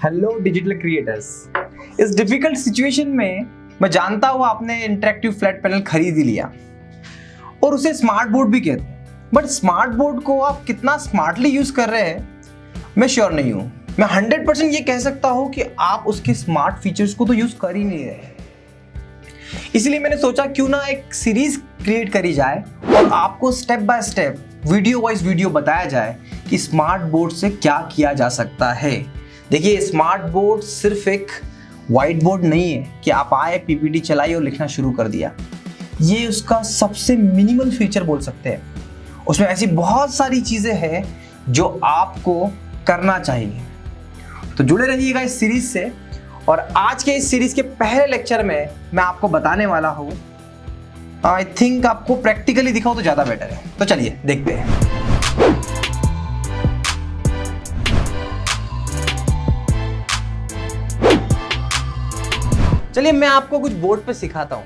Hello digital creators. इस difficult situation में मैं जानता हूँ आपने इंटरेक्टिव फ्लैट पैनल खरीद ही लिया और उसे स्मार्ट बोर्ड भी कहते हैं, बट स्मार्ट बोर्ड को आप कितना स्मार्टली यूज कर रहे हैं मैं श्योर नहीं हूँ। मैं 100% ये कह सकता हूँ कि आप उसके स्मार्ट फीचर्स को तो यूज कर ही नहीं रहे। इसलिए मैंने सोचा क्यों ना एक सीरीज क्रिएट करी जाए और आपको step by step video wise video बताया जाए कि स्मार्ट बोर्ड से क्या किया जा सकता है। देखिए, स्मार्ट बोर्ड सिर्फ एक व्हाइट बोर्ड नहीं है कि आप आए पीपीटी चलाई और लिखना शुरू कर दिया। ये उसका सबसे मिनिमल फीचर बोल सकते हैं। उसमें ऐसी बहुत सारी चीजें हैं जो आपको करना चाहिए। तो जुड़े रहिएगा इस सीरीज से। और आज के इस सीरीज के पहले लेक्चर में मैं आपको बताने वाला हूं, आई थिंक आपको प्रैक्टिकली दिखाओ तो ज्यादा बेटर है। तो चलिए देखते हैं। चलिए मैं आपको कुछ बोर्ड पे सिखाता हूं,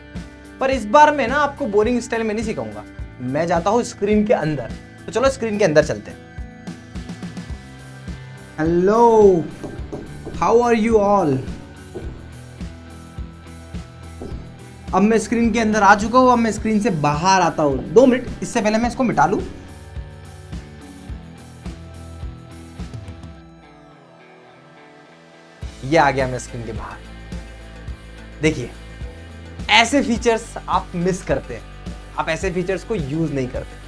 पर इस बार मैं ना आपको बोरिंग स्टाइल में नहीं सिखाऊंगा। मैं जाता हूं स्क्रीन के अंदर। तो चलो स्क्रीन के अंदर चलते हैं। Hello, how are you all. अब मैं स्क्रीन के अंदर आ चुका हूं। अब मैं स्क्रीन से बाहर आता हूं। 2 मिनट, इससे पहले मैं इसको मिटा लूं। ये आ गया मैं स्क्रीन के बाहर। देखिए, ऐसे फीचर्स आप मिस करते हैं, आप ऐसे फीचर्स को यूज नहीं करते।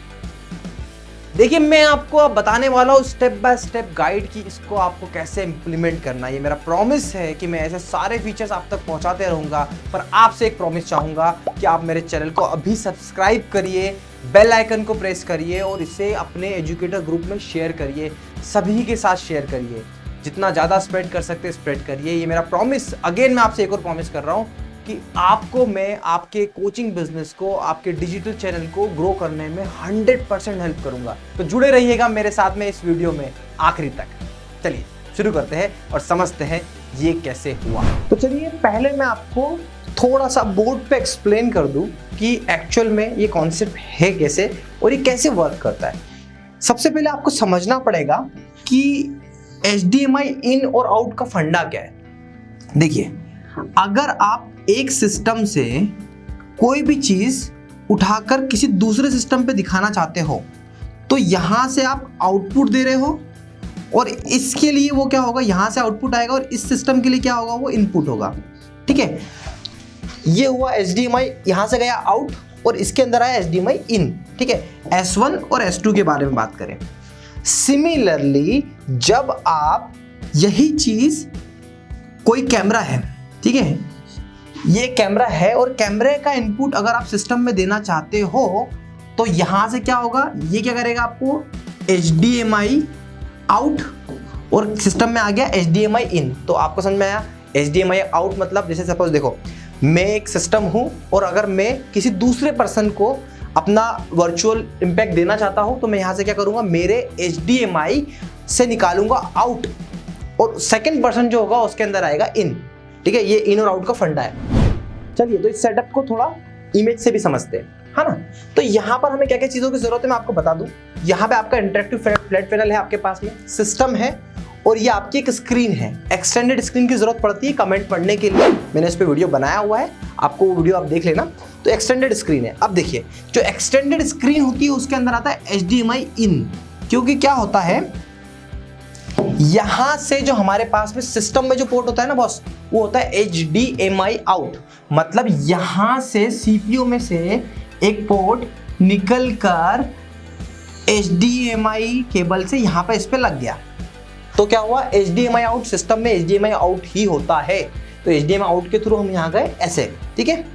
देखिए, मैं आपको अब बताने वाला हूँ स्टेप बाय स्टेप गाइड की इसको आपको कैसे इंप्लीमेंट करना है। ये मेरा प्रॉमिस है कि मैं ऐसे सारे फीचर्स आप तक पहुंचाते रहूंगा। पर आपसे एक प्रॉमिस चाहूंगा कि आप मेरे चैनल को अभी सब्सक्राइब करिए, बेल आइकन को प्रेस करिए और इसे अपने एजुकेटर ग्रुप में शेयर करिए। सभी के साथ शेयर करिए, जितना ज़्यादा स्प्रेड कर सकते स्प्रेड करिए। ये मेरा प्रॉमिस। अगेन मैं आपसे एक और प्रॉमिस कर रहा हूँ कि आपको मैं आपके कोचिंग बिजनेस को, आपके डिजिटल चैनल को ग्रो करने में 100% हेल्प करूंगा। तो जुड़े रहिएगा मेरे साथ में इस वीडियो में आखिरी तक। चलिए शुरू करते हैं और समझते हैं ये कैसे हुआ। तो चलिए पहले मैं आपको थोड़ा सा बोर्ड पे एक्सप्लेन कर दूं कि एक्चुअल में ये कॉन्सेप्ट है कैसे और ये कैसे वर्क करता है। सबसे पहले आपको समझना पड़ेगा कि HDMI इन और आउट का फंडा क्या है। देखिए, अगर आप एक सिस्टम से कोई भी चीज उठाकर किसी दूसरे सिस्टम पे दिखाना चाहते हो तो यहां से आप आउटपुट दे रहे हो और इसके लिए वो क्या होगा, यहां से आउटपुट आएगा और इस सिस्टम के लिए क्या होगा, वो इनपुट होगा। ठीक है, ये हुआ HDMI, यहां से गया आउट और इसके अंदर आया HDMI इन। ठीक है, S1 और S2 के बारे में बात करें। सिमिलरली जब आप यही चीज, कोई कैमरा है, ठीक है, ये कैमरा है और कैमरे का इनपुट अगर आप सिस्टम में देना चाहते हो तो यहां से क्या होगा, ये क्या करेगा, आपको HDMI आउट और सिस्टम में आ गया HDMI इन। तो आपको समझ में आया। HDMI आउट मतलब जैसे सपोज देखो, मैं एक सिस्टम हूं और अगर मैं किसी दूसरे पर्सन को अपना वर्चुअल इम्पैक्ट देना चाहता हूं तो मैं यहां से क्या करूंगा, मेरे HDMI से निकालूंगा आउट और सेकंड पर्सन जो होगा उसके अंदर आएगा इन। ठीक है, ये इन और आउट का फंडा है। चलिए तो इस सेटअप को थोड़ा इमेज से भी समझते हैं, है ना। तो यहाँ पर हमें क्या क्या चीजों की जरूरत है मैं आपको बता दूं। यहाँ पे आपका इंटरेक्टिव फ्लैट पैनल है, आपके पास में सिस्टम है और ये आपकी एक स्क्रीन है। एक्सटेंडेड स्क्रीन की जरूरत पड़ती है कमेंट पढ़ने के लिए। मैंने इस पे वीडियो बनाया हुआ है, आपको वो वीडियो आप देख लेना। तो एक्सटेंडेड स्क्रीन है। अब देखिए, जो एक्सटेंडेड स्क्रीन होती है उसके अंदर आता है HDMI इन, क्योंकि क्या होता है, यहां से जो हमारे पास में सिस्टम में जो पोर्ट होता है ना बॉस, वो होता है HDMI आउट। मतलब यहां से CPU में से एक पोर्ट निकलकर HDMI केबल से यहां पर इस पे लग गया। तो क्या हुआ, HDMI आउट, सिस्टम में HDMI आउट ही होता है। तो HDMI आउट के थ्रू हम यहां गए ऐसे। ठीक है,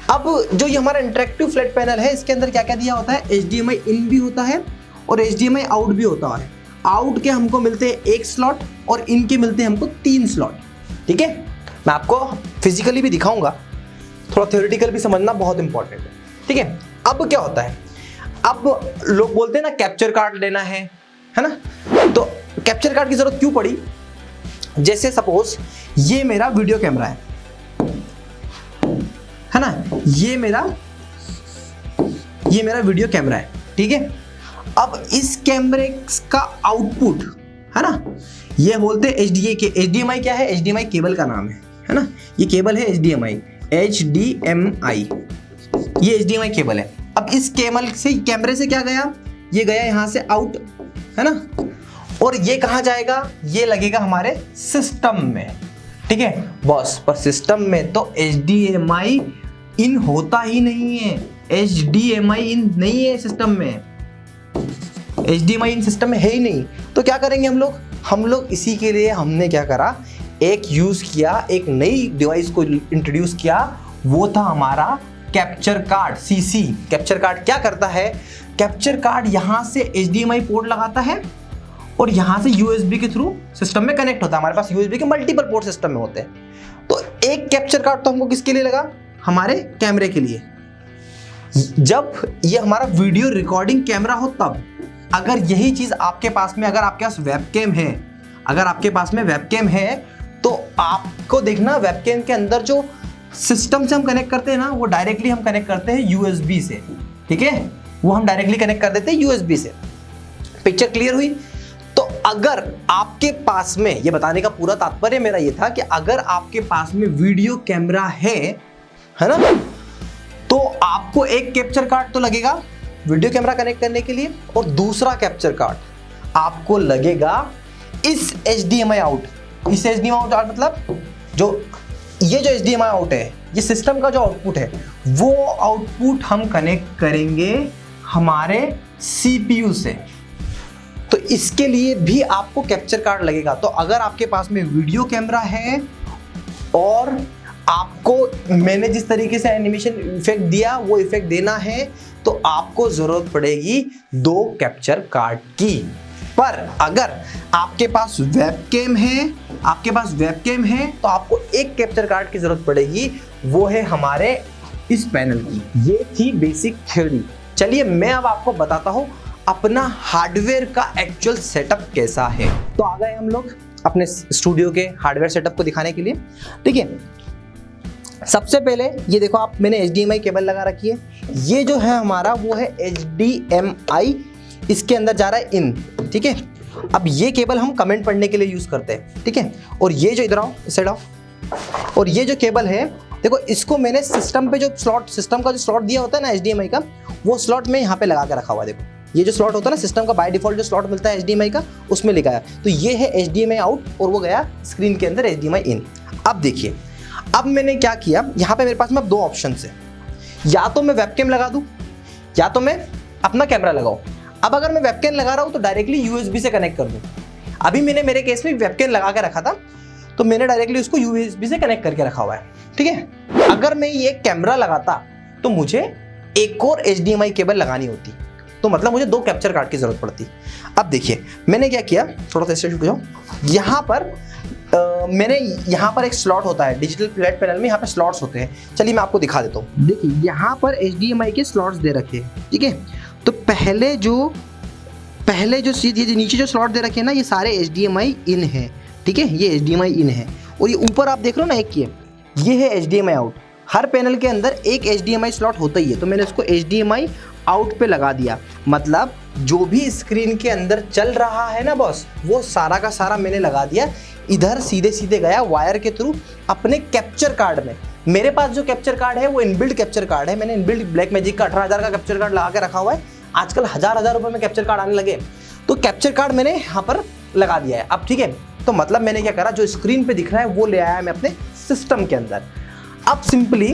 अब जो ये हमारा इंटरेक्टिव फ्लैट पैनल है इसके अंदर क्या क्या दिया होता है, HDMI इन भी होता है और HDMI आउट भी होता है। आउट के हमको मिलते हैं 1 स्लॉट और इनके मिलते हैं हमको 3 स्लॉट। ठीक है, मैं आपको फिजिकली भी दिखाऊंगा, थोड़ा थ्योरेटिकल भी समझना बहुत इंपॉर्टेंट है। ठीक है, अब क्या होता है, अब लोग बोलते हैं ना कैप्चर कार्ड लेना है ना। तो कैप्चर कार्ड की जरूरत क्यों पड़ी, जैसे सपोज ये मेरा वीडियो कैमरा है ना, ये मेरा वीडियो कैमरा है। ठीक है, अब इस कैमरे का आउटपुट है ना, ये बोलते हैं HDMI के, HDMI क्या है, HDMI केबल का नाम है ना, ये केबल है HDMI, ये HDMI केबल है। अब इस केबल से, कैमरे से क्या गया, ये गया यहाँ से आउट, है ना, और ये कहाँ जाएगा, ये लगेगा हमारे सिस्टम में, ठीक है बॉस। पर सिस्टम में तो HDMI इन होता ही नहीं है, HDMI इन नहीं है सिस्टम में, HDMI इन सिस्टम में है ही नहीं। तो क्या करेंगे हम लोग इसी के लिए हमने क्या करा, एक यूज किया, एक नई डिवाइस को इंट्रोड्यूस किया, वो था हमारा capture card, CC। Capture card क्या करता है, कैप्चर कार्ड यहां से HDMI पोर्ट लगाता है और यहां से USB के थ्रू सिस्टम में कनेक्ट होता है। हमारे पास USB के मल्टीपल पोर्ट सिस्टम में होते हैं। तो एक कैप्चर कार्ड तो हमको किसके लिए लगा, हमारे कैमरे के लिए। जब ये हमारा वीडियो रिकॉर्डिंग कैमरा हो तब, अगर यही चीज आपके पास में, अगर आपके पास वेबकैम है, अगर आपके पास में वेबकैम है, तो आपको देखना वेबकैम के अंदर जो सिस्टम से हम कनेक्ट करते हैं ना, वो डायरेक्टली हम कनेक्ट करते हैं USB से, ठीक है, वो हम डायरेक्टली कनेक्ट कर देते हैं USB से। पिक्चर क्लियर हुई। तो अगर आपके पास में, ये बताने का पूरा तात्पर्य मेरा ये था कि अगर आपके पास में वीडियो कैमरा है ना, तो आपको एक कैप्चर कार्ड तो लगेगा वीडियो कैमरा कनेक्ट करने के लिए, और दूसरा कैप्चर कार्ड आपको लगेगा इस HDMI आउट। इस HDMI आउट मतलब जो ये जो HDMI आउट है, ये सिस्टम का जो आउटपुट है, वो आउटपुट हम कनेक्ट करेंगे हमारे CPU से। तो इसके लिए भी आपको कैप्चर कार्ड लगेगा। तो अगर आपके पास में वीडियो कैमरा है और आपको मैंने जिस तरीके से एनिमेशन इफेक्ट दिया वो इफेक्ट देना है, तो आपको जरूरत पड़ेगी 2 कैप्चर कार्ड की। पर अगर आपके पास वेबकैम है, तो आपको एक कैप्चर कार्ड की जरूरत पड़ेगी, वो है हमारे इस पैनल की। ये थी बेसिक थ्योरी। चलिए मैं अब आपको बताता हूं अपना हार्डवेयर का एक्चुअल सेटअप कैसा है। तो आ गए हम लोग अपने स्टूडियो के हार्डवेयर सेटअप को दिखाने के लिए। देखिए सबसे पहले ये देखो आप, मैंने HDMI केबल लगा रखी है। ये जो है हमारा वो है HDMI, इसके अंदर जा रहा है इन, ठीक है। अब ये केबल हम कमेंट पढ़ने के लिए यूज करते हैं, ठीक है। और ये जो इधर आओ सेट ऑफ, और ये जो केबल है देखो, इसको मैंने सिस्टम पे जो स्लॉट, सिस्टम का जो स्लॉट दिया होता है ना HDMI का, वो स्लॉट में यहाँ पे लगा के रखा हुआ है। देखो ये जो स्लॉट होता है ना सिस्टम का, बाय डिफॉल्ट जो स्लॉट मिलता है HDMI का, उसमें लिखा है। तो ये है HDMI आउट और वो गया स्क्रीन के अंदर HDMI इन। अब देखिए, अब मैंने क्या किया, यहाँ पे मेरे पास में 2 ऑप्शन है, या तो मैं वेबकैम लगा दूं या तो मैं अपना कैमरा लगाऊं। अब अगर मैं वेबकैम लगा रहा हूं तो डायरेक्टली USB से कनेक्ट कर दूं। अभी मैंने मेरे केस में वेबकैम लगा के रखा था, तो मैंने डायरेक्टली उसको USB से कनेक्ट करके रखा हुआ है, ठीक है। अगर मैं ये कैमरा लगाता तो मुझे एक और HDMI केबल लगानी होती, तो मतलब मुझे 2 कैप्चर कार्ड की जरूरत पड़ती। अब देखिए मैंने क्या किया, थोड़ा सा इससे जाओ, यहाँ पर मैंने यहाँ पर एक स्लॉट होता है डिजिटल फ्लैट पैनल में, यहाँ पे स्लॉट्स होते हैं। चलिए मैं आपको दिखा देता हूँ। देखिए यहाँ पर HDMI के स्लॉट्स दे रखे हैं, ठीक है। तो पहले जो नीचे जो स्लॉट दे रखे हैं ना, ये सारे HDMI इन है, ठीक है, ये HDMI इन है। और ये ऊपर आप देख रहे हो ना एक ये है HDMI आउट। हर पैनल के अंदर एक HDMI स्लॉट होता ही है, तो मैंने इसको HDMI आउट पे लगा दिया। मतलब जो भी स्क्रीन के अंदर चल रहा है ना बॉस, वो सारा का सारा मैंने लगा दिया। इधर सीधे गया वायर के थ्रू अपने कैप्चर कार्ड में। मेरे पास जो कैप्चर कार्ड है वो इनबिल्ट कैप्चर कार्ड है। मैंने इनबिल्ट ब्लैकमैजिक का 18,000 का कैप्चर कार्ड लगा के रखा हुआ है। आजकल हजार रुपए में कैप्चर कार्ड आने लगे, तो कैप्चर कार्ड मैंने यहाँ पर लगा दिया है। अब ठीक है, तो मतलब मैंने क्या करा, जो स्क्रीन पे दिख रहा है वो ले आया मैं अपने सिस्टम के अंदर। अब सिंपली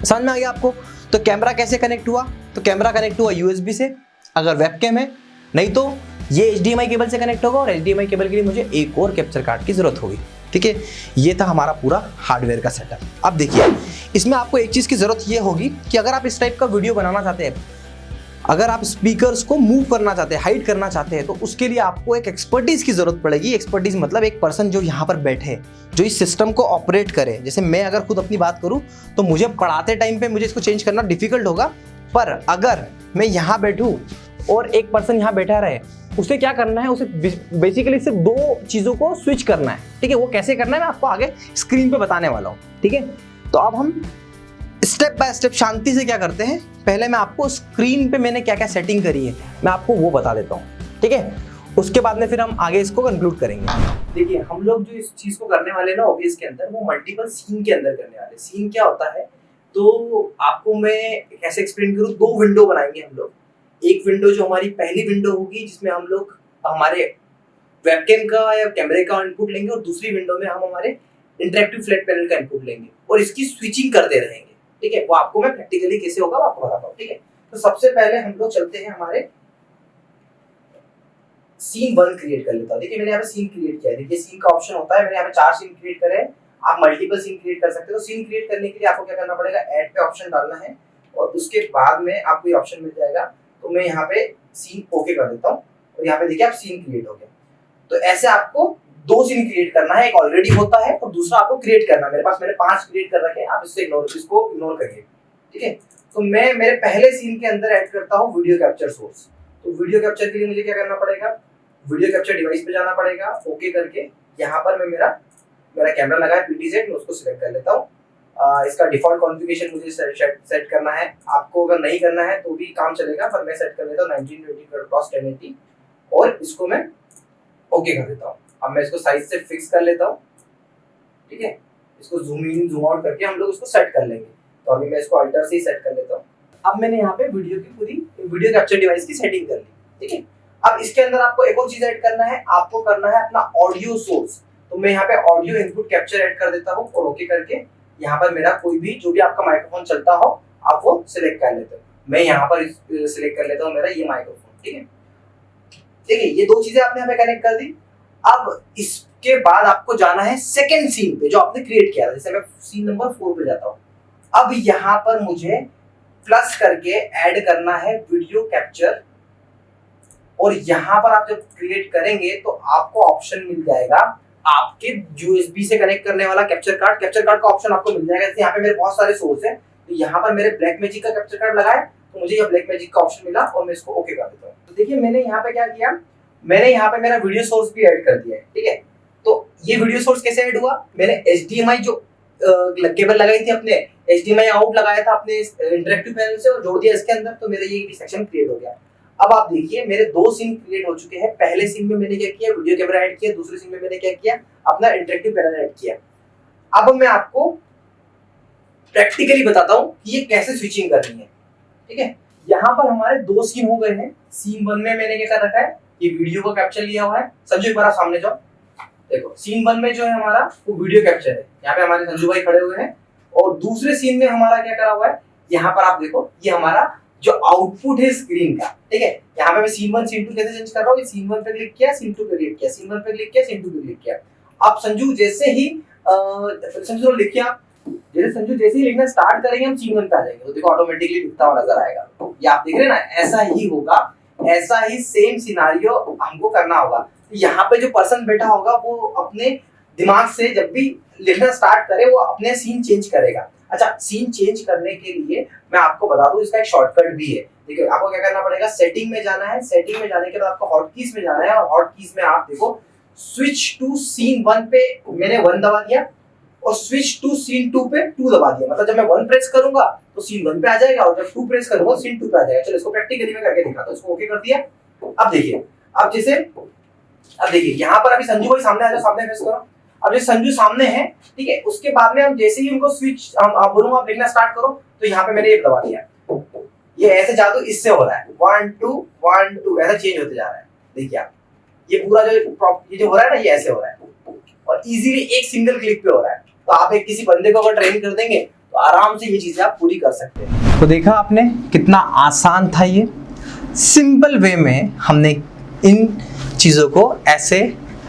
समझ में आ गया आपको। तो कैमरा कैसे कनेक्ट हुआ, तो कैमरा कनेक्ट हुआ USB से अगर वेबकैम है, नहीं तो ये HDMI केबल से कनेक्ट होगा, और HDMI केबल के लिए मुझे एक और कैप्चर कार्ड की जरूरत होगी, ठीक है। ये था हमारा पूरा हार्डवेयर का सेटअप। अब देखिए इसमें आपको एक चीज की जरूरत ये होगी कि अगर आप इस टाइप का वीडियो बनाना चाहते हैं, अगर आप स्पीकर्स को मूव करना चाहते हैं, हाइड करना चाहते हैं, तो उसके लिए आपको एक एक्सपर्टीज की जरूरत पड़ेगी। एक्सपर्टीज मतलब एक पर्सन जो यहाँ पर बैठे, जो इस सिस्टम को ऑपरेट करे। जैसे मैं अगर खुद अपनी बात करूँ तो मुझे पढ़ाते टाइम पे मुझे इसको चेंज करना डिफिकल्ट होगा, पर अगर मैं यहाँ बैठूँ और एक पर्सन यहाँ बैठा रहे, उसे क्या करना है, उसे बेसिकली सिर्फ 2 चीज़ों को स्विच करना है, ठीक है। वो कैसे करना है मैं आपको आगे स्क्रीन पे बताने वाला हूँ, ठीक है। तो अब हम स्टेप बाय स्टेप शांति से क्या करते हैं, पहले मैं आपको स्क्रीन पे मैंने क्या क्या सेटिंग करी है मैं आपको वो बता देता हूँ, ठीक है। उसके बाद में फिर हम आगे इसको कंक्लूड करेंगे। देखिए हम लोग जो इस चीज को करने वाले ना OBS के अंदर, वो मल्टीपल सीन के अंदर करने वाले। सीन क्या होता है तो आपको मैं कैसे एक्सप्लेन करूँ, 2 विंडो बनाएंगे हम लोग। एक विंडो जो हमारी पहली विंडो होगी जिसमें हम लोग हमारे वेबकैम का या कैमरे का इनपुट लेंगे, और दूसरी विंडो में हम हमारे इंटरेक्टिव फ्लैट पैनल का इनपुट लेंगे और इसकी स्विचिंग करते रहेंगे। ठीक है, वो आपको मैं प्रैक्टिकली कैसे होगा वो आपको बताता हूँ। ठीक है, तो सबसे पहले हम लोग चलते हैं हमारे सीन 1 क्रिएट कर लेता हूँ। देखिए मैंने यहाँ पे सीन क्रिएट किया है। देखिए सीन का ऑप्शन होता है, मैंने यहाँ पे 4 सीन क्रिएट करे हैं। आप मल्टीपल सीन क्रिएट कर सकते हो। तो सीन क्रिएट करने के लिए आपको क्या करना पड़ेगा, ऐड पे ऑप्शन डालना है और उसके बाद में आपको ये ऑप्शन मिल जाएगा। तो मैं यहाँ पे सीन ओके कर देता हूँ और यहाँ पे देखिए आप सीन क्रिएट हो गया। तो ऐसे आपको 2 सीन क्रिएट करना है, एक ऑलरेडी होता है और दूसरा आपको क्रिएट करना है। मेरे पास मैंने 5 क्रिएट कर रखे हैं, आप इसको इग्नोर करिए। ठीक है, तो मैं मेरे पहले सीन के अंदर ऐड करता हूँ वीडियो कैप्चर सोर्स। तो वीडियो कैप्चर के लिए मुझे क्या करना पड़ेगा, वीडियो कैप्चर डिवाइस पे जाना पड़ेगा, ओके करके यहाँ पर मैं मेरा कैमरा लगा है PTZ, मैं उसको सिलेक्ट कर लेता हूँ। इसका डिफॉल्ट कॉन्फ़िगरेशन मुझे सेट करना है। आपको अगर नहीं करना है तो भी काम चलेगा, पर मैं सेट कर लेता हूँ 1920x1080 और इसको मैं ओके कर देता हूँ। अब मैं इसको साइज से फिक्स कर लेता हूँ। ठीक है, इसको जूम इन जूम आउट करके हम लोग इसको सेट कर लेंगे। तो अभी मैं इसको अल्टर से ही सेट कर लेता हूँ। अब मैंने यहाँ पे वीडियो की पूरी वीडियो कैप्चर डिवाइस की सेटिंग कर ली। ठीक है, अब इसके अंदर आपको एक और चीज ऐड करना है, आपको करना है अपना ऑडियो सोर्स। तो मैं यहाँ पे ऑडियो इनपुट कैप्चर ऐड कर देता हूँ और ओके करके यहाँ पर मेरा कोई भी जो भी आपका माइक्रोफोन चलता हो आप वो सिलेक्ट कर लेते हो। मैं यहाँ पर सिलेक्ट कर लेता हूँ मेरा ये माइक्रोफोन। ठीक है, देखिए ये 2 चीजें आपने यहाँ पे कनेक्ट कर दी। अब इसके बाद आपको जाना है सेकेंड सीन पे जो आपने क्रिएट किया था। जैसे मैं सीन नंबर 4 पे जाता हूँ। अब यहाँ पर मुझे प्लस करके ऐड करना है वीडियो कैप्चर, और यहाँ पर आप जब क्रिएट करेंगे तो आपको ऑप्शन मिल जाएगा आपके USB से कनेक्ट करने वाला कैप्चर कार्ड का ऑप्शन आपको मिल जाएगा। जैसे यहाँ पे मेरे बहुत सारे सोर्स हैं, तो यहाँ पर मेरे ब्लैकमैजिक का कैप्चर कार्ड लगा है, तो मुझे ये ब्लैकमैजिक का ऑप्शन मिला और मैं इसको ओके कर देता हूँ। तो देखिए मैंने यहाँ पे क्या किया, मैंने यहाँ पे मेरा वीडियो सोर्स भी ऐड कर दिया है। ठीक है, तो ये वीडियो सोर्स कैसे ऐड हुआ, मैंने HDMI जो केबल लगाई थी, अपने HDMI आउट लगाया था अपने इंटरेक्टिव पैनल से और जोड़ दिया इसके अंदर, तो मेरा ये सेक्शन क्रिएट हो गया। अब आप देखिए मेरे 2 सीन क्रिएट हो चुके हैं। पहले सीन में मैंने क्या किया, वीडियो कैमरा ऐड किया, दूसरे सीन में मैंने क्या किया, अपना इंटरेक्टिव पैनल ऐड किया। अब मैं आपको प्रैक्टिकली बताता हूँ कि ये कैसे स्विचिंग करनी है। ठीक है, यहाँ पर हमारे 2 सीन हो गए हैं। सीन 1 में मैंने क्या कर रखा है, ये वीडियो का कैप्चर लिया हुआ है। संजू एक बार सामने जाओ, देखो सीन 1 में जो है हमारा वो वीडियो कैप्चर है। यहाँ पे हमारे संजू भाई खड़े हुए हैं और दूसरे सीन में हमारा क्या करा हुआ है, यहाँ पर आप देखो ये हमारा जो आउटपुट है स्क्रीन का। ठीक है, यहाँ पे मैं सीन 1 सीन 2 कैसे चेंज कर रहा हूँ, सीन 1 पे क्लिक किया, सीन 2 पे क्लिक किया, सीन 1 पे क्लिक किया, सीन 2 पे क्लिक किया। अब संजू जैसे ही संजू लिखिए, आप संजू जैसे ही लिखना स्टार्ट करेंगे हम सीन 1 पे आ जाएंगे, तो देखो ऑटोमेटिकली दिखता हुआ नजर आएगा। ये आप देख रहे हैं ना, ऐसा ही होगा, ऐसा ही सेम सिनारियो हमको करना होगा। यहाँ पे जो पर्सन बैठा होगा वो अपने दिमाग से जब भी लिखना स्टार्ट करे वो अपने सीन चेंज करेगा। अच्छा, सीन चेंज करने के लिए मैं आपको बता दूं इसका एक शॉर्टकट भी है। देखिए आपको क्या करना पड़ेगा, सेटिंग में जाना है। सेटिंग में जाने के बाद आपको हॉटकीज में जाना है और हॉटकीज में आप देखो स्विच टू सीन 1 पे मैंने 1 दबा दिया और स्विच टू सीन 2 पे 2 दबा दिया। मतलब जब मैं 1 प्रेस करूंगा तो सीन 1 पे आ जाएगा और जब 2 प्रेस करूंगा सीन 2 पे आ जाएगा। चलो इसको प्रैक्टिकली मैं करके दिखाता हूं। इसको ओके कर दिया। अब देखिए, अब देखिए यहाँ पर अभी संजू भाई सामने आ जाओ, सामने प्रेस करो। अब ये संजू सामने है, ठीक है। उसके बाद में हम जैसे ही उनको स्विच हम बोलूंगा आप लिखना स्टार्ट करो, तो यहाँ पे मैंने एक दबा दिया। ये ऐसे जादू इससे हो रहा है, 1 2 1 2 ऐसा चेंज होते जा रहा है। देखिए आप ये पूरा जो ये जो हो रहा है ना, ये ऐसे हो रहा है और इजीली एक सिंगल क्लिक पे हो रहा है। तो आप एक किसी बंदे को अगर ट्रेन कर देंगे तो आराम से ये चीजें आप पूरी कर सकते हैं। तो देखा आपने कितना आसान था, ये सिंपल वे में हमने इन चीज़ों को ऐसे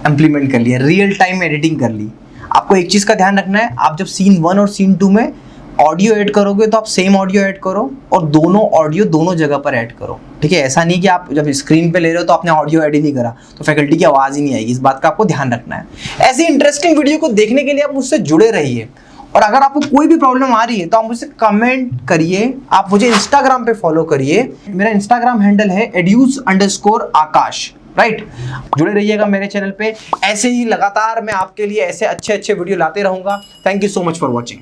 इम्प्लीमेंट कर लिया, रियल टाइम एडिटिंग कर ली। आपको एक चीज़ का ध्यान रखना है, आप जब सीन 1 और सीन 2 में ऑडियो ऐड करोगे तो आप सेम ऑडियो ऐड करो और दोनों ऑडियो दोनों जगह पर ऐड करो, ठीक है। ऐसा नहीं कि आप जब स्क्रीन पे ले रहे हो तो आपने ऑडियो ऐड ही नहीं करा तो फैकल्टी की आवाज़ ही नहीं आएगी। इस बात का आपको ध्यान रखना है। ऐसी इंटरेस्टिंग वीडियो को देखने के लिए आप मुझसे जुड़े रहिए और अगर आपको कोई भी प्रॉब्लम आ रही है तो आप मुझसे कमेंट करिए। आप मुझे इंस्टाग्राम पे फॉलो करिए, मेरा इंस्टाग्राम हैंडल है educe_akash, राइट। जुड़े रहिएगा मेरे चैनल पे, ऐसे ही लगातार मैं आपके लिए ऐसे अच्छे वीडियो लाते रहूंगा। Thank you so much for watching.